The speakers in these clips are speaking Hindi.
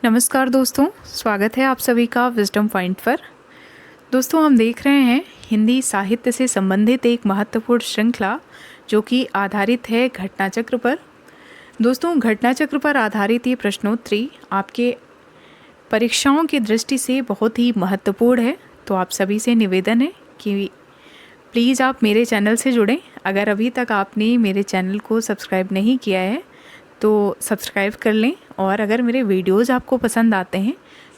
नमस्कार दोस्तों, स्वागत है आप सभी का विजडम पॉइंट पर। दोस्तों, हम देख रहे हैं हिंदी साहित्य से संबंधित एक महत्वपूर्ण श्रृंखला जो कि आधारित है घटनाचक्र पर। दोस्तों, घटनाचक्र पर आधारित ये प्रश्नोत्तरी आपके परीक्षाओं की दृष्टि से बहुत ही महत्वपूर्ण है। तो आप सभी से निवेदन है कि प्लीज़ आप मेरे चैनल से जुड़ें। अगर अभी तक आपने मेरे चैनल को सब्सक्राइब नहीं किया है तो सब्सक्राइब कर लें, और अगर मेरे वीडियोज़ आपको पसंद आते हैं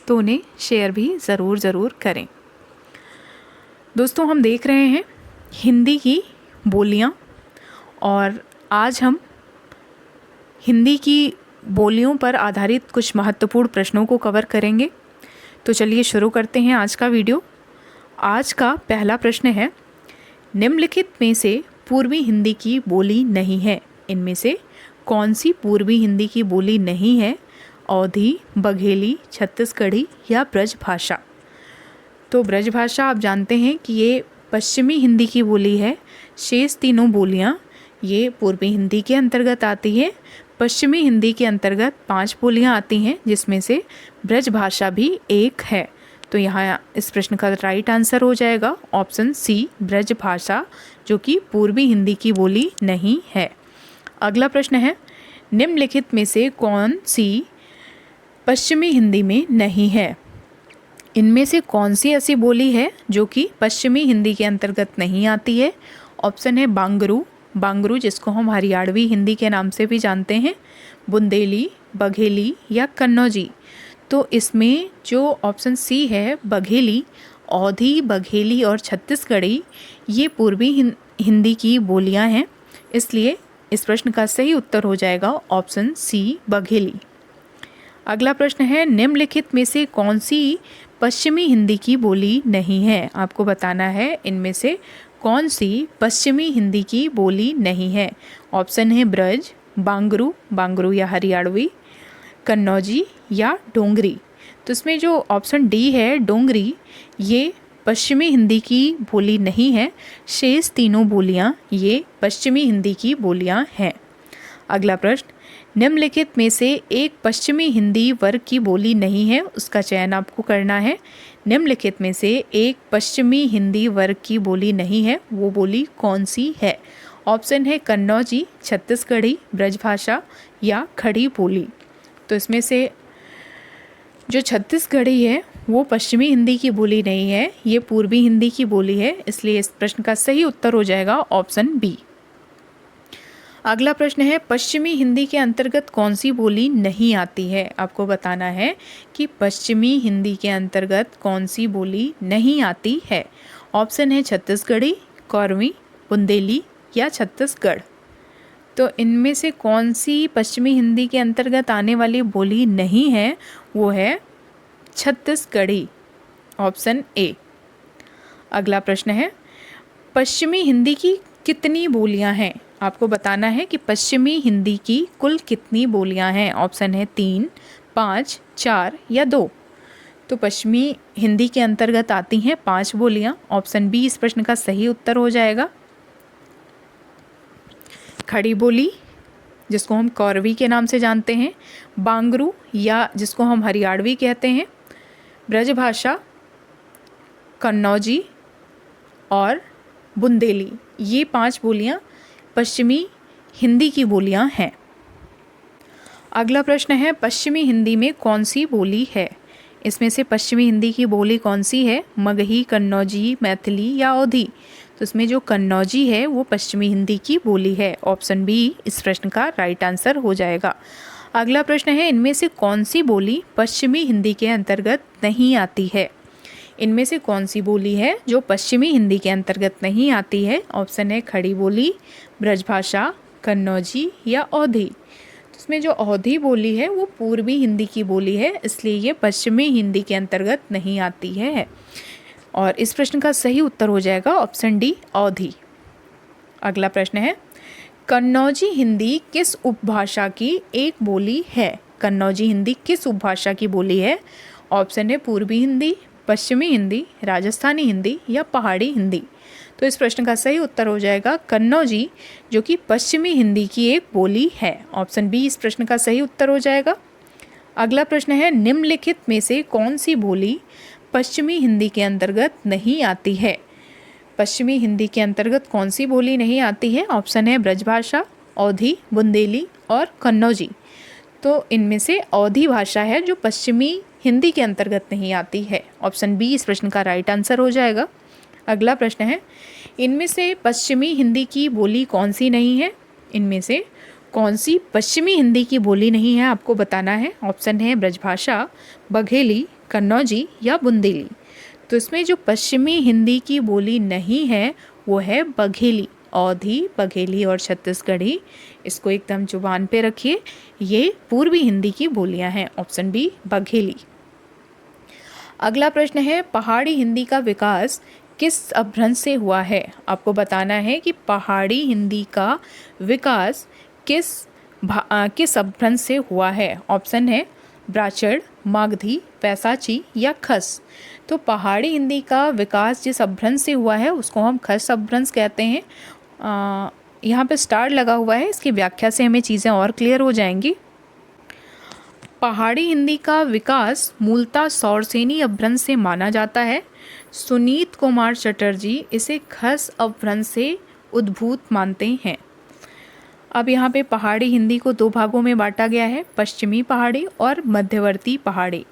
तो उन्हें शेयर भी ज़रूर करें। दोस्तों, हम देख रहे हैं हिंदी की बोलियां, और आज हम हिंदी की बोलियों पर आधारित कुछ महत्वपूर्ण प्रश्नों को कवर करेंगे। तो चलिए शुरू करते हैं आज का वीडियो। आज का पहला प्रश्न है, निम्नलिखित में से पूर्वी हिंदी की बोली नहीं है। इनमें से कौन सी पूर्वी हिंदी की बोली नहीं है? अवधी, बघेली, छत्तीसगढ़ी या ब्रज भाषा। तो ब्रज भाषा आप जानते हैं कि ये पश्चिमी हिंदी की बोली है। शेष तीनों बोलियाँ ये पूर्वी हिंदी के अंतर्गत आती है। पश्चिमी हिंदी के अंतर्गत 5 बोलियाँ आती हैं, जिसमें से ब्रज भाषा भी एक है। तो यहाँ इस प्रश्न का राइट आंसर हो जाएगा ऑप्शन सी, ब्रज भाषा, जो कि पूर्वी हिंदी की बोली नहीं है। अगला प्रश्न है, निम्नलिखित में से कौन सी पश्चिमी हिंदी में नहीं है? इनमें से कौन सी ऐसी बोली है जो कि पश्चिमी हिंदी के अंतर्गत नहीं आती है? ऑप्शन है बांगरू, बांगरू जिसको हम हरियाणवी हिंदी के नाम से भी जानते हैं, बुंदेली, बघेली या कन्नौजी। तो इसमें जो ऑप्शन सी है बघेली, अवधी, बघेली और छत्तीसगढ़ी ये पूर्वी हिंदी की बोलियां हैं, इसलिए इस प्रश्न का सही उत्तर हो जाएगा ऑप्शन सी, बघेली। अगला प्रश्न है, निम्नलिखित में से कौन सी पश्चिमी हिंदी की बोली नहीं है? आपको बताना है इनमें से कौन सी पश्चिमी हिंदी की बोली नहीं है। ऑप्शन है ब्रज, बांगरू, बांगरू या हरियाणवी, कन्नौजी या डोंगरी। तो इसमें जो ऑप्शन डी है डोंगरी, ये पश्चिमी हिंदी की बोली नहीं है। शेष तीनों बोलियां ये पश्चिमी हिंदी की बोलियां हैं। अगला प्रश्न, निम्नलिखित में से एक पश्चिमी हिंदी वर्ग की बोली नहीं है, उसका चयन आपको करना है। निम्नलिखित में से एक पश्चिमी हिंदी वर्ग की बोली नहीं है, वो बोली कौन सी है? ऑप्शन है कन्नौजी, छत्तीसगढ़ी, ब्रजभाषा या खड़ी बोली। तो इसमें से जो छत्तीसगढ़ी है वो पश्चिमी हिंदी की बोली नहीं है, ये पूर्वी हिंदी की बोली है, इसलिए इस प्रश्न का सही उत्तर हो जाएगा ऑप्शन बी। अगला प्रश्न है, पश्चिमी हिंदी के अंतर्गत कौन सी बोली नहीं आती है? आपको बताना है कि पश्चिमी हिंदी के अंतर्गत कौन सी बोली नहीं आती है। ऑप्शन है छत्तीसगढ़ी, कोरवी, बुंदेली या छत्तीसगढ़। तो इनमें से कौन सी पश्चिमी हिंदी के अंतर्गत आने वाली बोली नहीं है? वो है छत्तीसगढ़ी, ऑप्शन ए। अगला प्रश्न है, पश्चिमी हिंदी की कितनी बोलियां हैं? आपको बताना है कि पश्चिमी हिंदी की कुल कितनी बोलियां हैं। ऑप्शन है 3, 5, 4 या 2। तो पश्चिमी हिंदी के अंतर्गत आती हैं 5 बोलियां। ऑप्शन बी इस प्रश्न का सही उत्तर हो जाएगा। खड़ी बोली, जिसको हम कोरवी के नाम से जानते हैं, बांगरू या जिसको हम हरियाणवी कहते हैं, ब्रजभाषा, कन्नौजी और बुंदेली, ये 5 बोलियां पश्चिमी हिंदी की बोलियां हैं। अगला प्रश्न है, पश्चिमी हिंदी में कौन सी बोली है? इसमें से पश्चिमी हिंदी की बोली कौन सी है? मगही, कन्नौजी, मैथिली या अवधी। तो इसमें जो कन्नौजी है वो पश्चिमी हिंदी की बोली है। ऑप्शन बी इस प्रश्न का राइट आंसर हो जाएगा। अगला प्रश्न है, इनमें से कौन सी बोली पश्चिमी हिंदी के अंतर्गत नहीं आती है? इनमें से कौन सी बोली है जो पश्चिमी हिंदी के अंतर्गत नहीं आती है? ऑप्शन है खड़ी बोली, ब्रजभाषा, कन्नौजी या अवधी। तो इसमें जो अवधी बोली है वो पूर्वी हिंदी की बोली है, इसलिए ये पश्चिमी हिंदी के अंतर्गत नहीं आती है। और इस प्रश्न का सही उत्तर हो जाएगा ऑप्शन डी, अवधी। अगला प्रश्न है, कन्नौजी हिंदी किस उपभाषा की एक बोली है? कन्नौजी हिंदी किस उपभाषा की बोली है? ऑप्शन है पूर्वी हिंदी, पश्चिमी हिंदी, राजस्थानी हिंदी या पहाड़ी हिंदी। तो इस प्रश्न का सही उत्तर हो जाएगा कन्नौजी, जो कि पश्चिमी हिंदी की एक बोली है। ऑप्शन बी इस प्रश्न का सही उत्तर हो जाएगा। अगला प्रश्न है, निम्नलिखित में से कौन सी बोली पश्चिमी हिंदी के अंतर्गत नहीं आती है? पश्चिमी हिंदी के अंतर्गत कौन सी बोली नहीं आती है? ऑप्शन है ब्रजभाषा, अवधी, बुंदेली और कन्नौजी। तो इनमें से अवधी भाषा है जो पश्चिमी हिंदी के अंतर्गत नहीं आती है। ऑप्शन बी इस प्रश्न का राइट आंसर हो जाएगा। अगला प्रश्न है, इनमें से पश्चिमी हिंदी की बोली कौन सी नहीं है? इनमें से कौन सी पश्चिमी हिंदी की बोली नहीं है आपको बताना है। ऑप्शन है ब्रजभाषा, बघेली, कन्नौजी या बुंदेली। तो इसमें जो पश्चिमी हिंदी की बोली नहीं है वो है बघेली। अवधी, बघेली और छत्तीसगढ़ी, इसको एकदम जुबान पे रखिए, ये पूर्वी हिंदी की बोलियां हैं। Option B Bagheli. अगला प्रश्न है, पहाड़ी हिंदी का विकास किस अपभ्रंश से हुआ है? आपको बताना है कि पहाड़ी हिंदी का विकास किस अपभ्रंश से हुआ है। ऑप्शन है ब्राचड़, मागधी, पैसाची या खस। तो पहाड़ी हिंदी का विकास जिस अपभ्रंश से हुआ है उसको हम खस अपभ्रंश कहते हैं। यहाँ पे स्टार लगा हुआ है, इसकी व्याख्या से हमें चीज़ें और क्लियर हो जाएंगी। पहाड़ी हिंदी का विकास मूलतः सौरसेनी अपभ्रंश से माना जाता है। सुनीत कुमार चटर्जी इसे खस अपभ्रंश से उद्भूत मानते हैं। अब यहाँ पे पहाड़ी हिंदी को दो भागों में बांटा गया है, पश्चिमी पहाड़ी और मध्यवर्ती पहाड़ी।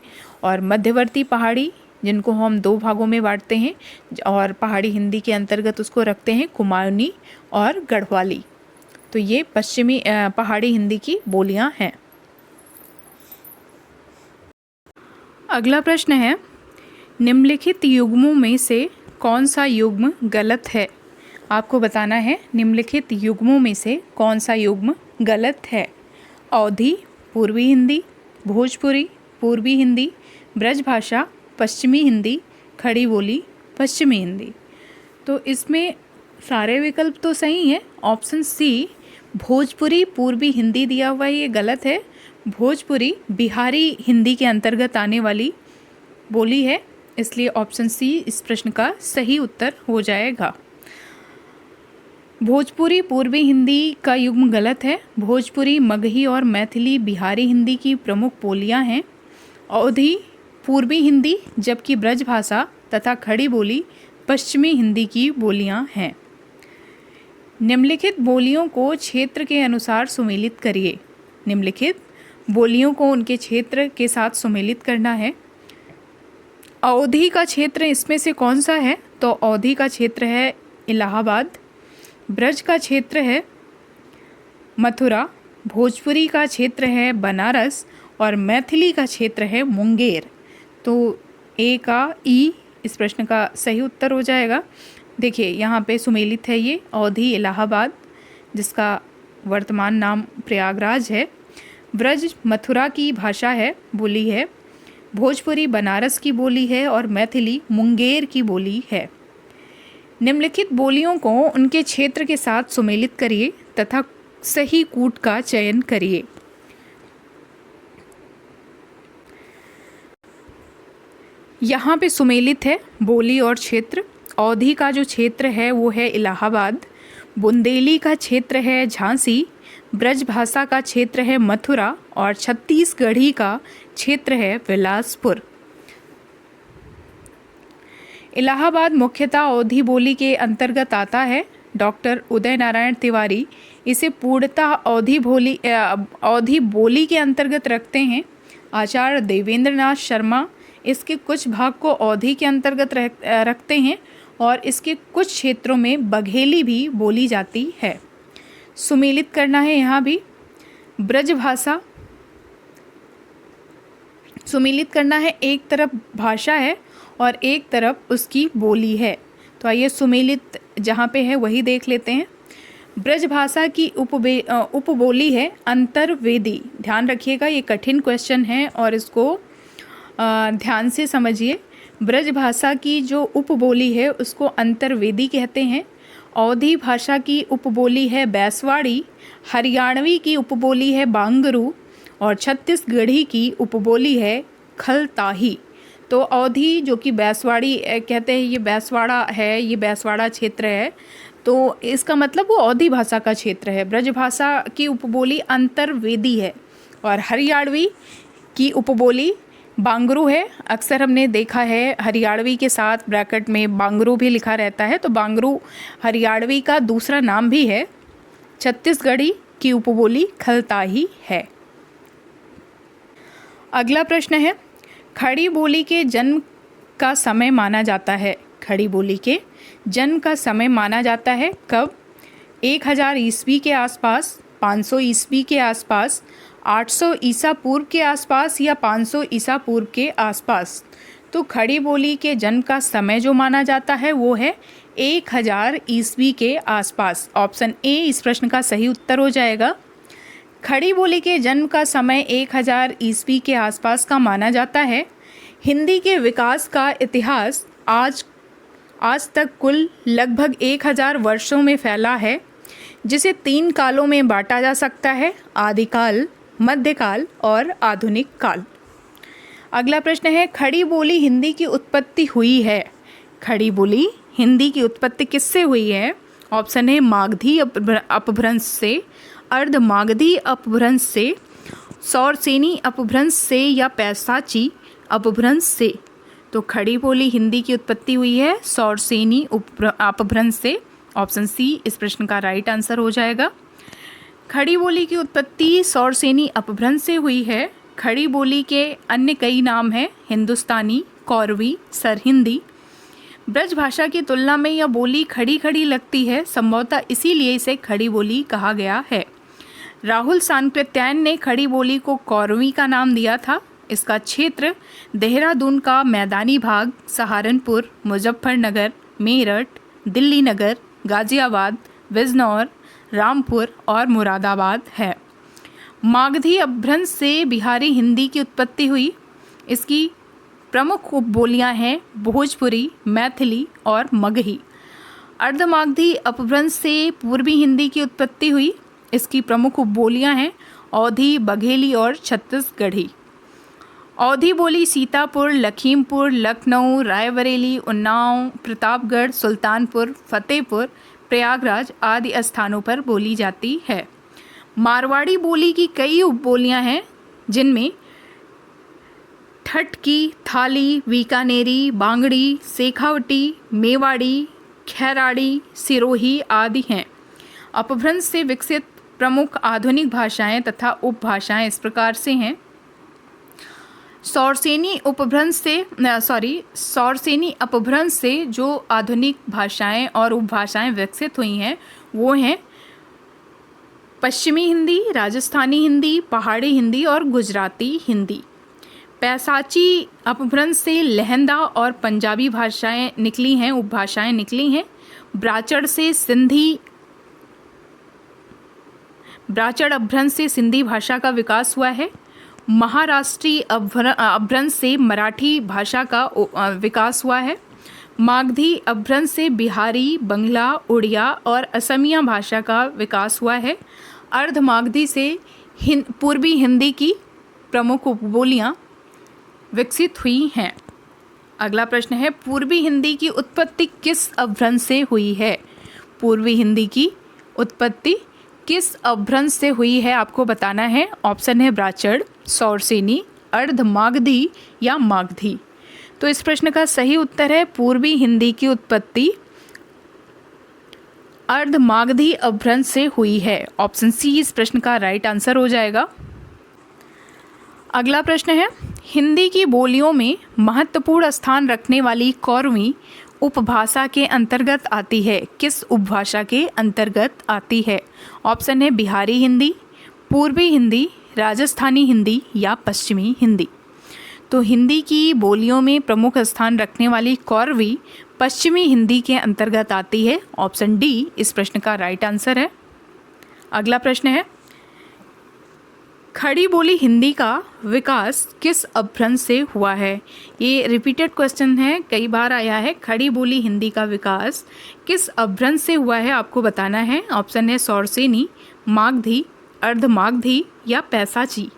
और मध्यवर्ती पहाड़ी जिनको हम दो भागों में बांटते हैं और पहाड़ी हिंदी के अंतर्गत उसको रखते हैं कुमाऊनी और गढ़वाली। तो ये पश्चिमी पहाड़ी हिंदी की बोलियां हैं। अगला प्रश्न है, निम्नलिखित युग्मों में से कौन सा युग्म गलत है? आपको बताना है निम्नलिखित युग्मों में से कौन सा युग्म गलत है। अवधी पूर्वी हिंदी, भोजपुरी पूर्वी हिंदी, ब्रजभाषा पश्चिमी हिंदी, खड़ी बोली पश्चिमी हिंदी। तो इसमें सारे विकल्प तो सही हैं। ऑप्शन सी भोजपुरी पूर्वी हिंदी दिया हुआ है, ये गलत है। भोजपुरी बिहारी हिंदी के अंतर्गत आने वाली बोली है, इसलिए ऑप्शन सी इस प्रश्न का सही उत्तर हो जाएगा। भोजपुरी पूर्वी हिंदी का युग्म गलत है। भोजपुरी, मगही और मैथिली बिहारी हिंदी की प्रमुख बोलियां हैं। अवधी पूर्वी हिंदी, जबकि ब्रजभाषा तथा खड़ी बोली पश्चिमी हिंदी की बोलियां हैं। निम्नलिखित बोलियों को क्षेत्र के अनुसार सुमेलित करिए। निम्नलिखित बोलियों को उनके क्षेत्र के साथ सुमेलित करना है। अवधी का क्षेत्र इसमें से कौन सा है? तो अवधी का क्षेत्र है इलाहाबाद, ब्रज का क्षेत्र है मथुरा, भोजपुरी का क्षेत्र है बनारस और मैथिली का क्षेत्र है मुंगेर। तो ए का ई इस प्रश्न का सही उत्तर हो जाएगा। देखिए यहाँ पे सुमेलित है ये अवधी इलाहाबाद, जिसका वर्तमान नाम प्रयागराज है। ब्रज मथुरा की भाषा है, बोली है। भोजपुरी बनारस की बोली है और मैथिली मुंगेर की बोली है। निम्नलिखित बोलियों को उनके क्षेत्र के साथ सुमेलित करिए तथा सही कूट का चयन करिए। यहाँ पे सुमेलित है बोली और क्षेत्र। अवधी का जो क्षेत्र है वो है इलाहाबाद, बुंदेली का क्षेत्र है झांसी, ब्रजभाषा का क्षेत्र है मथुरा और छत्तीसगढ़ी का क्षेत्र है बिलासपुर। इलाहाबाद मुख्यतः अवधी बोली के अंतर्गत आता है। डॉक्टर उदय नारायण तिवारी इसे पूर्णतः अवधी बोली के अंतर्गत रखते हैं। आचार्य देवेंद्र नाथ शर्मा इसके कुछ भाग को अवधी के अंतर्गत रखते हैं और इसके कुछ क्षेत्रों में बघेली भी बोली जाती है। सुमेलित करना है यहाँ भी। ब्रजभाषा सुमेलित करना है, एक तरफ भाषा है और एक तरफ उसकी बोली है। तो आइए सुमेलित जहाँ पे है वही देख लेते हैं। ब्रजभाषा की उपबोली है अंतर्वेदी। ध्यान रखिएगा, ये कठिन क्वेश्चन है और इसको ध्यान से समझिए। ब्रजभाषा की जो उपबोली है उसको अंतर्वेदी कहते हैं। अवधी भाषा की उपबोली है बैसवाड़ी, हरियाणवी की उपबोली है बांगरू और छत्तीसगढ़ी की उपबोली है खलताही। तो अवधी जो कि बैसवाड़ी कहते हैं, ये बैसवाड़ा है, ये बैसवाड़ा क्षेत्र है, तो इसका मतलब वो अवधी भाषा का क्षेत्र है। ब्रजभाषा की उपबोली अंतर्वेदी है और हरियाणवी की उपबोली बांगरू है। अक्सर हमने देखा है हरियाणवी के साथ ब्रैकेट में बांगरू भी लिखा रहता है, तो बांगरू हरियाणवी का दूसरा नाम भी है। छत्तीसगढ़ी की उपबोली खलताही है। अगला प्रश्न है, खड़ी बोली के जन्म का समय माना जाता है। खड़ी बोली के जन्म का समय माना जाता है कब? 1000 ईस्वी के आसपास, 500 ईस्वी के आसपास, 800 ईसा पूर्व के आसपास या 500 ईसा पूर्व के आसपास। तो खड़ी बोली के जन्म का समय जो माना जाता है वो है 1000 ईस्वी के आसपास। ऑप्शन ए इस प्रश्न का सही उत्तर हो जाएगा। खड़ी बोली के जन्म का समय 1000 ईस्वी के आसपास का माना जाता है। हिंदी के विकास का इतिहास आज तक कुल लगभग 1000 वर्षों में फैला है, जिसे 3 कालों में बांटा जा सकता है, आदिकाल, मध्यकाल और आधुनिक काल। अगला प्रश्न है, खड़ी बोली हिंदी की उत्पत्ति हुई है। खड़ी बोली हिंदी की उत्पत्ति किससे हुई है? ऑप्शन है मागधी अपभ्रंश से, अर्ध मागधी अपभ्रंश से, सौरसेनी अपभ्रंश से या पैसाची अपभ्रंश से। तो खड़ी बोली हिंदी की उत्पत्ति हुई है सौरसेनी अपभ्रंश से। ऑप्शन सी इस प्रश्न का राइट आंसर हो जाएगा। खड़ी बोली की उत्पत्ति सौरसेनी अपभ्रंश से हुई है। खड़ी बोली के अन्य कई नाम हैं, हिंदुस्तानी, कौरवी, सरहिंदी। ब्रज भाषा की तुलना में यह बोली खड़ी खड़ी लगती है, संभवतः इसीलिए इसे खड़ी बोली कहा गया है। राहुल सांकृत्यायन ने खड़ी बोली को कौरवी का नाम दिया था। इसका क्षेत्र देहरादून का मैदानी भाग, सहारनपुर, मुजफ्फरनगर, मेरठ, दिल्ली नगर, गाजियाबाद, बिजनौर, रामपुर और मुरादाबाद है। मागधी अपभ्रंश से बिहारी हिंदी की उत्पत्ति हुई। इसकी प्रमुख उपबोलियां हैं भोजपुरी, मैथिली और मगही। अर्धमागधी अपभ्रंश से पूर्वी हिंदी की उत्पत्ति हुई। इसकी प्रमुख उपबोलियां हैं अवधी, बघेली और छत्तीसगढ़ी। अवधी बोली सीतापुर, लखीमपुर, लखनऊ, रायबरेली, उन्नाव, प्रतापगढ़, सुल्तानपुर, फतेहपुर, प्रयागराज आदि स्थानों पर बोली जाती है। मारवाड़ी बोली की कई उपबोलियां हैं, जिनमें ठटकी, थाली, बीकानेरी, बांगड़ी, शेखावटी, मेवाड़ी, खैराड़ी, सिरोही आदि हैं। अपभ्रंश से विकसित प्रमुख आधुनिक भाषाएं तथा उपभाषाएं इस प्रकार से हैं। सौरसेनी अपभ्रंश से जो आधुनिक भाषाएं और उपभाषाएं विकसित हुई हैं वो हैं पश्चिमी हिंदी, राजस्थानी हिंदी, पहाड़ी हिंदी और गुजराती हिंदी। पैसाची अपभ्रंश से लहंदा और पंजाबी भाषाएं निकली हैं, उपभाषाएं निकली हैं। ब्राचड़ अपभ्रंश से सिंधी भाषा का विकास हुआ है। महाराष्ट्री अपभ्रंश से मराठी भाषा का विकास हुआ है। मागधी अपभ्रंश से बिहारी, बंगला, उड़िया और असमिया भाषा का विकास हुआ है। अर्धमागधी से पूर्वी हिंदी की प्रमुख उपबोलियां विकसित हुई हैं। अगला प्रश्न है, पूर्वी हिंदी की उत्पत्ति किस अपभ्रंश से हुई है? पूर्वी हिंदी की उत्पत्ति किस अपभ्रंश से हुई है आपको बताना है। ऑप्शन है ब्राचड़, सौरसेनी, अर्धमागधी या मागधी। तो इस प्रश्न का सही उत्तर है पूर्वी हिंदी की उत्पत्ति अर्धमागधी अपभ्रंश से हुई है। ऑप्शन सी इस प्रश्न का राइट आंसर हो जाएगा। अगला प्रश्न है, हिंदी की बोलियों में महत्वपूर्ण स्थान रखने वाली कौरवी उपभाषा के अंतर्गत आती है। किस उपभाषा के अंतर्गत आती है? ऑप्शन है बिहारी हिंदी, पूर्वी हिंदी, राजस्थानी हिंदी या पश्चिमी हिंदी। तो हिंदी की बोलियों में प्रमुख स्थान रखने वाली कौरवी पश्चिमी हिंदी के अंतर्गत आती है। ऑप्शन डी इस प्रश्न का राइट आंसर है। अगला प्रश्न है, खड़ी बोली हिंदी का विकास किस अपभ्रंश से हुआ है? ये रिपीटेड क्वेश्चन है, कई बार आया है। खड़ी बोली हिंदी का विकास किस अपभ्रंश से हुआ है आपको बताना है। ऑप्शन है सौरसेनी, मागधी, अर्धमागधी या पैसाची।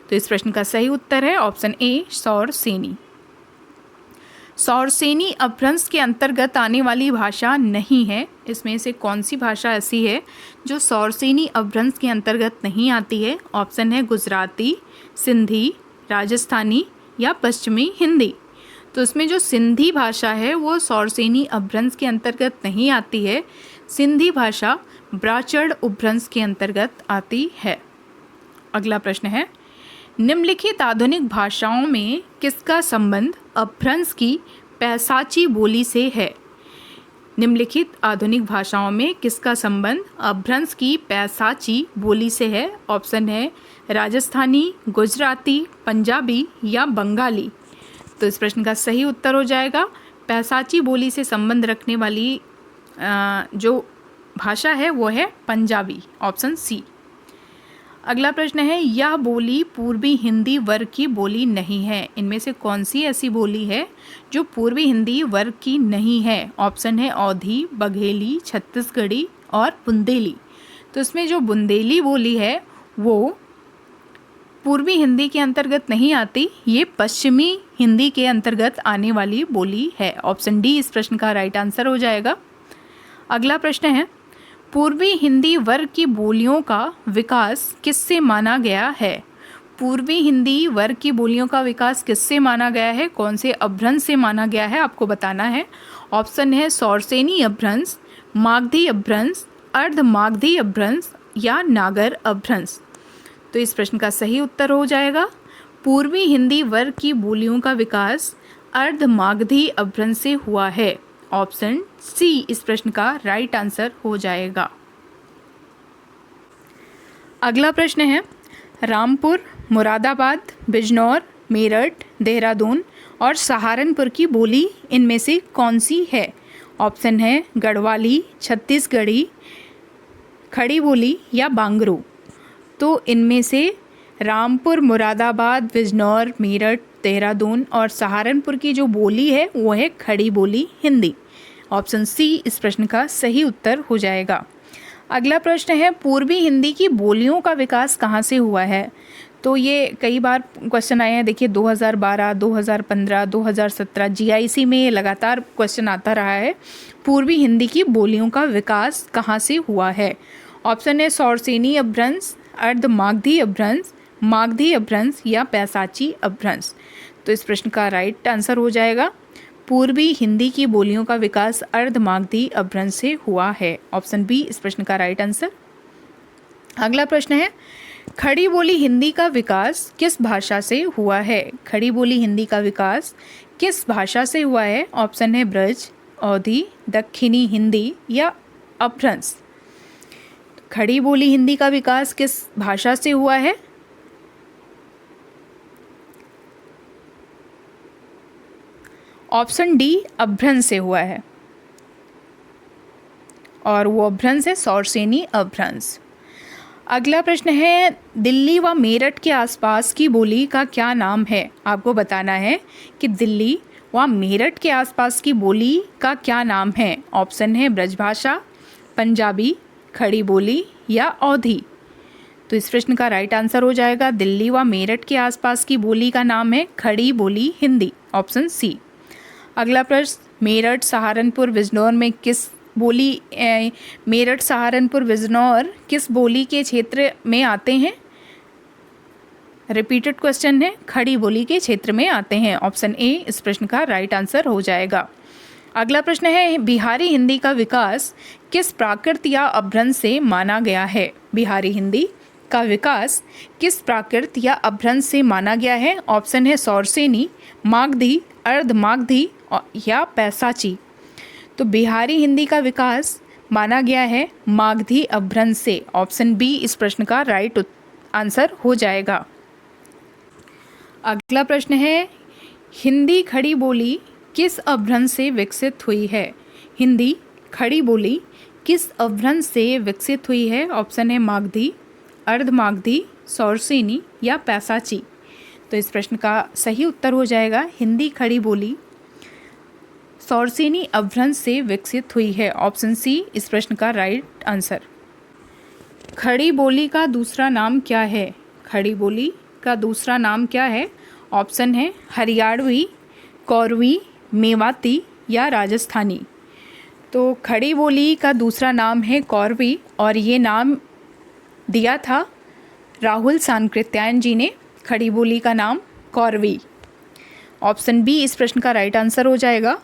तो इस प्रश्न का सही उत्तर है ऑप्शन ए सौरसेनी। सौरसेनी अपभ्रंश के अंतर्गत आने वाली भाषा नहीं है। इसमें से कौन सी भाषा ऐसी है जो सौरसेनी अपभ्रंश के अंतर्गत नहीं आती है? ऑप्शन है गुजराती, सिंधी राजस्थानी या पश्चिमी हिंदी। तो इसमें जो सिंधी भाषा है वो सौरसेनी अपभ्रंश के अंतर्गत नहीं आती है। सिंधी भाषा ब्राचड़ उपभ्रंश के अंतर्गत आती है। अगला प्रश्न है, निम्नलिखित आधुनिक भाषाओं में किसका संबंध अपभ्रंश की पैसाची बोली से है? निम्नलिखित आधुनिक भाषाओं में किसका संबंध अपभ्रंश की पैसाची बोली से है? ऑप्शन है राजस्थानी, गुजराती, पंजाबी या बंगाली। तो इस प्रश्न का सही उत्तर हो जाएगा पैसाची बोली से संबंध रखने वाली जो भाषा है वो है पंजाबी, ऑप्शन सी। अगला प्रश्न है, यह बोली पूर्वी हिंदी वर्ग की बोली नहीं है। इनमें से कौन सी ऐसी बोली है जो पूर्वी हिंदी वर्ग की नहीं है? ऑप्शन है अवधी, बघेली, छत्तीसगढ़ी और बुंदेली। तो इसमें जो बुंदेली बोली है वो पूर्वी हिंदी के अंतर्गत नहीं आती, ये पश्चिमी हिंदी के अंतर्गत आने वाली बोली है। ऑप्शन डी इस प्रश्न का राइट आंसर हो जाएगा। अगला प्रश्न है, पूर्वी हिंदी वर्ग की बोलियों का विकास किससे माना गया है? पूर्वी हिंदी वर्ग की बोलियों का विकास किससे माना गया है? कौन से अपभ्रंश से माना गया है आपको बताना है। ऑप्शन है सौरसेनी अपभ्रंश, मागधी अपभ्रंश, अर्ध मागधी अपभ्रंश या नागर अपभ्रंश। तो इस प्रश्न का सही उत्तर हो जाएगा पूर्वी हिंदी वर्ग की बोलियों का विकास अर्ध मागधी अपभ्रंश से हुआ है। ऑप्शन सी इस प्रश्न का राइट आंसर हो जाएगा। अगला प्रश्न है, रामपुर, मुरादाबाद, बिजनौर, मेरठ, देहरादून और सहारनपुर की बोली इनमें से कौन सी है? ऑप्शन है गढ़वाली, छत्तीसगढ़ी, खड़ी बोली या बांगरू। तो इनमें से रामपुर, मुरादाबाद, बिजनौर, मेरठ, देहरादून और सहारनपुर की जो बोली है वो है खड़ी बोली हिंदी। ऑप्शन सी इस प्रश्न का सही उत्तर हो जाएगा। अगला प्रश्न है, पूर्वी हिंदी की बोलियों का विकास कहाँ से हुआ है? तो ये कई बार क्वेश्चन आए हैं। देखिए 2012, 2015, 2017 जीआईसी में ये लगातार क्वेश्चन आता रहा है, पूर्वी हिंदी की बोलियों का विकास कहाँ से हुआ है? ऑप्शन है सौरसेनी अपभ्रंश, अर्ध मागधी अपभ्रंश, मागधी अपभ्रंश या पैसाची अपभ्रंश। तो इस प्रश्न का राइट आंसर हो जाएगा पूर्वी हिंदी की बोलियों का विकास अर्ध मागधी अपभ्रंश से हुआ है। ऑप्शन बी इस प्रश्न का राइट आंसर। अगला प्रश्न है, खड़ी बोली हिंदी का विकास किस भाषा से हुआ है? खड़ी बोली हिंदी का विकास किस भाषा से हुआ है? ऑप्शन है ब्रज, अवधी, दक्षिणी हिंदी या अपभ्रंश। खड़ी बोली हिंदी का विकास किस भाषा से हुआ है? ऑप्शन डी अपभ्रंश से हुआ है और वो अपभ्रंश है सौरसेनी अपभ्रंश। अगला प्रश्न है, दिल्ली व मेरठ के आसपास की बोली का क्या नाम है? आपको बताना है कि दिल्ली व मेरठ के आसपास की बोली का क्या नाम है। ऑप्शन है ब्रजभाषा, पंजाबी, खड़ी बोली या अवधी। तो इस प्रश्न का राइट आंसर हो जाएगा दिल्ली व मेरठ के आसपास की बोली का नाम है खड़ी बोली हिंदी, ऑप्शन सी। अगला प्रश्न, मेरठ, सहारनपुर, बिजनौर में किस बोली मेरठ, सहारनपुर, बिजनौर किस बोली के क्षेत्र में आते हैं? रिपीटेड क्वेश्चन है, खड़ी बोली के क्षेत्र में आते हैं। ऑप्शन ए इस प्रश्न का राइट आंसर हो जाएगा। अगला प्रश्न है, बिहारी हिंदी का विकास किस प्राकृत या अपभ्रंश से माना गया है? बिहारी हिंदी का विकास किस प्राकृत या अपभ्रंश से माना गया है? ऑप्शन है सौरसेनी, मागधी, अर्ध मागधी या पैसाची। तो बिहारी हिंदी का विकास माना गया है मागधी अपभ्रंश से। ऑप्शन बी इस प्रश्न का राइट आंसर हो जाएगा। अगला प्रश्न है, हिंदी खड़ी बोली किस अपभ्रंश से विकसित हुई है? हिंदी खड़ी बोली किस अपभ्रंश से विकसित हुई है? ऑप्शन है मागधी, अर्ध मागधी, सौरसेनी या पैसाची। तो इस प्रश्न का सही उत्तर हो जाएगा हिंदी खड़ी बोली सौरसेनी अपभ्रंश से विकसित हुई है। ऑप्शन सी इस प्रश्न का राइट आंसर। खड़ी बोली का दूसरा नाम क्या है? खड़ी बोली का दूसरा नाम क्या है? ऑप्शन है हरियाणवी, कौरवी, मेवाती या राजस्थानी। तो खड़ी बोली का दूसरा नाम है कौरवी और ये नाम दिया था राहुल सांकृत्यायन जी ने खड़ी बोली का नाम कौरवी। ऑप्शन बी इस प्रश्न का राइट आंसर हो जाएगा।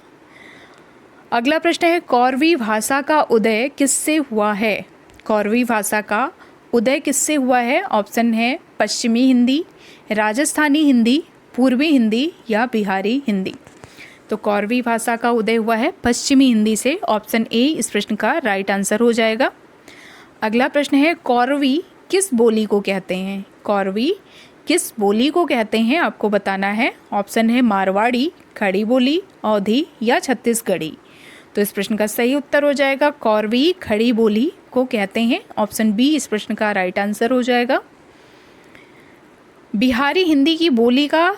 अगला प्रश्न है, कौरवी भाषा का उदय किससे हुआ है? कौरवी भाषा का उदय किससे हुआ है? ऑप्शन है पश्चिमी हिंदी, राजस्थानी हिंदी, पूर्वी हिंदी या बिहारी हिंदी। तो कौरवी भाषा का उदय हुआ है पश्चिमी हिंदी से। ऑप्शन ए इस प्रश्न का राइट आंसर हो जाएगा। अगला प्रश्न है, कौरवी किस बोली को कहते हैं? कौरवी किस बोली को कहते हैं आपको बताना है। ऑप्शन है मारवाड़ी, खड़ी बोली, अवधी या छत्तीसगढ़ी। तो इस प्रश्न का सही उत्तर हो जाएगा कौरवी खड़ी बोली को कहते हैं। ऑप्शन बी इस प्रश्न का राइट आंसर हो जाएगा। बिहारी हिंदी की बोली का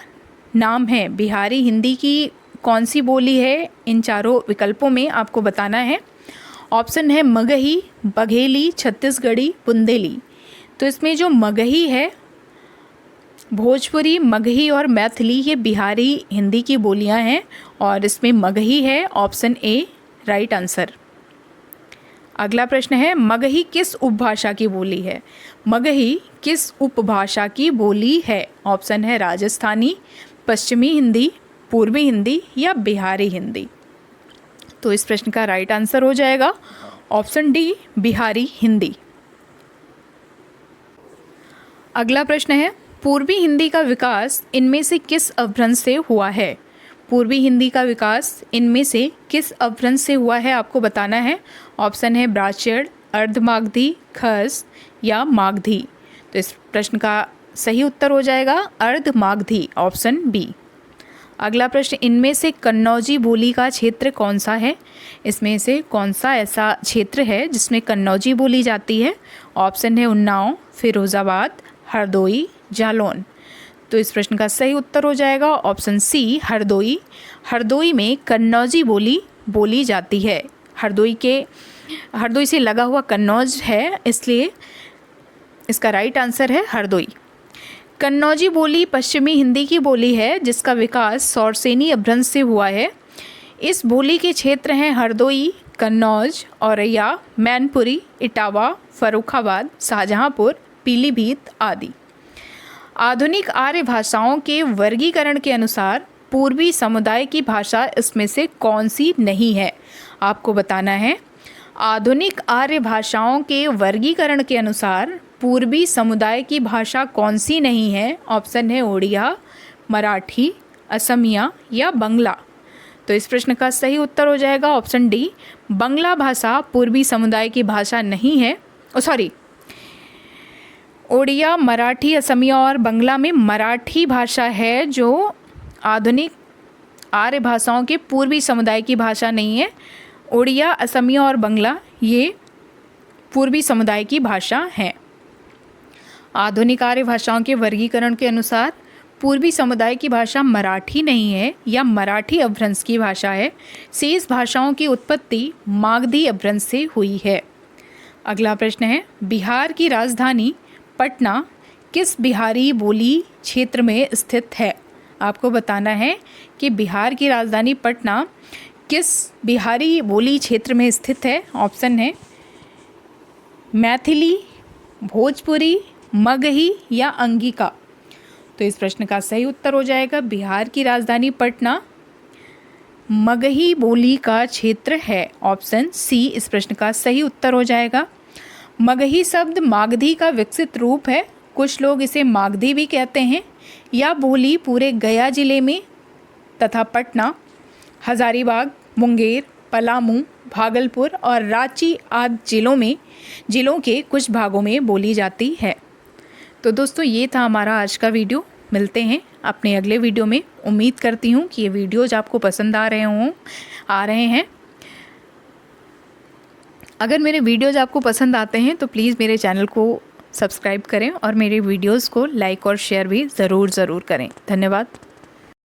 नाम है। बिहारी हिंदी की कौन सी बोली है? इन चारों विकल्पों में आपको बताना है। ऑप्शन है मगही, बघेली, छत्तीसगढ़ी, बुंदेली। तो इसमें जो मगही है, भोजपुरी, मगही और मैथिली ये बिहारी हिंदी की बोलियां हैं और इसमें मगही है। Option A right answer. अगला प्रश्न है, मगही किस उपभाषा की बोली है? मगही किस उपभाषा की बोली है? ऑप्शन है राजस्थानी, पश्चिमी हिंदी, पूर्वी हिंदी या बिहारी हिंदी। तो इस प्रश्न का राइट आंसर हो जाएगा ऑप्शन डी बिहारी हिंदी। अगला प्रश्न है, पूर्वी हिंदी का विकास इनमें से किस अपभ्रंश से हुआ है? पूर्वी हिंदी का विकास इनमें से किस अपभ्रंश से हुआ है आपको बताना है। ऑप्शन है ब्राह्मण, अर्धमागधी, खस या मागधी। तो इस प्रश्न का सही उत्तर हो जाएगा अर्धमागधी। Option B. अगला प्रश्न, इनमें से कन्नौजी बोली का क्षेत्र कौन सा है? इसमें से कौन सा ऐसा क्षेत्र है जिसमें कन्नौजी बोली जाती है? ऑप्शन है उन्नाव, फिरोजाबाद, हरदोई, जालौन। तो इस प्रश्न का सही उत्तर हो जाएगा ऑप्शन सी हरदोई। हरदोई में कन्नौजी बोली जाती है। हरदोई से लगा हुआ कन्नौज है, इसलिए इसका राइट आंसर है हरदोई। कन्नौजी बोली पश्चिमी हिंदी की बोली है जिसका विकास सौरसेनी अपभ्रंश से हुआ है। इस बोली के क्षेत्र हैं हरदोई, कन्नौज, औरैया, मैनपुरी, इटावा, फर्रुखाबाद, शाहजहांपुर, पीलीभीत आदि। आधुनिक आर्य भाषाओं के वर्गीकरण के अनुसार पूर्वी समुदाय की भाषा इसमें से कौन सी नहीं है? आपको बताना है। आधुनिक आर्य भाषाओं के वर्गीकरण के अनुसार पूर्वी समुदाय की भाषा कौन सी नहीं है? ऑप्शन है ओडिया, मराठी, असमिया या बंगला। तो इस प्रश्न का सही उत्तर हो जाएगा ऑप्शन डी, बंगला भाषा पूर्वी समुदाय की भाषा नहीं है। ओडिया, मराठी, असमिया और बंगला में मराठी भाषा है जो आधुनिक आर्य भाषाओं के पूर्वी समुदाय की भाषा नहीं है। ओडिया, असमिया और बंगला ये पूर्वी समुदाय की भाषा हैं। आधुनिक आर्य भाषाओं के वर्गीकरण के अनुसार पूर्वी समुदाय की भाषा मराठी नहीं है या मराठी अपभ्रंश की भाषा है। शेष भाषाओं की उत्पत्ति मागधी अपभ्रंश से हुई है। अगला प्रश्न है, बिहार की राजधानी पटना किस बिहारी बोली क्षेत्र में स्थित है? आपको बताना है कि बिहार की राजधानी पटना किस बिहारी बोली क्षेत्र में स्थित है। ऑप्शन है मैथिली, भोजपुरी, मगही या अंगिका। तो इस प्रश्न का सही उत्तर हो जाएगा बिहार की राजधानी पटना मगही बोली का क्षेत्र है। ऑप्शन सी इस प्रश्न का सही उत्तर हो जाएगा। मगही शब्द मागधी का विकसित रूप है। कुछ लोग इसे मागधी भी कहते हैं। यह बोली पूरे गया जिले में तथा पटना, हजारीबाग, मुंगेर, पलामू, भागलपुर और रांची आदि जिलों के कुछ भागों में बोली जाती है। तो दोस्तों ये था हमारा आज का वीडियो। मिलते हैं अपने अगले वीडियो में। उम्मीद करती हूँ कि ये वीडियोज आपको पसंद आ रहे हैं। अगर मेरे वीडियोज आपको पसंद आते हैं तो प्लीज़ मेरे चैनल को सब्सक्राइब करें और मेरे वीडियोज़ को लाइक और शेयर भी ज़रूर करें। धन्यवाद।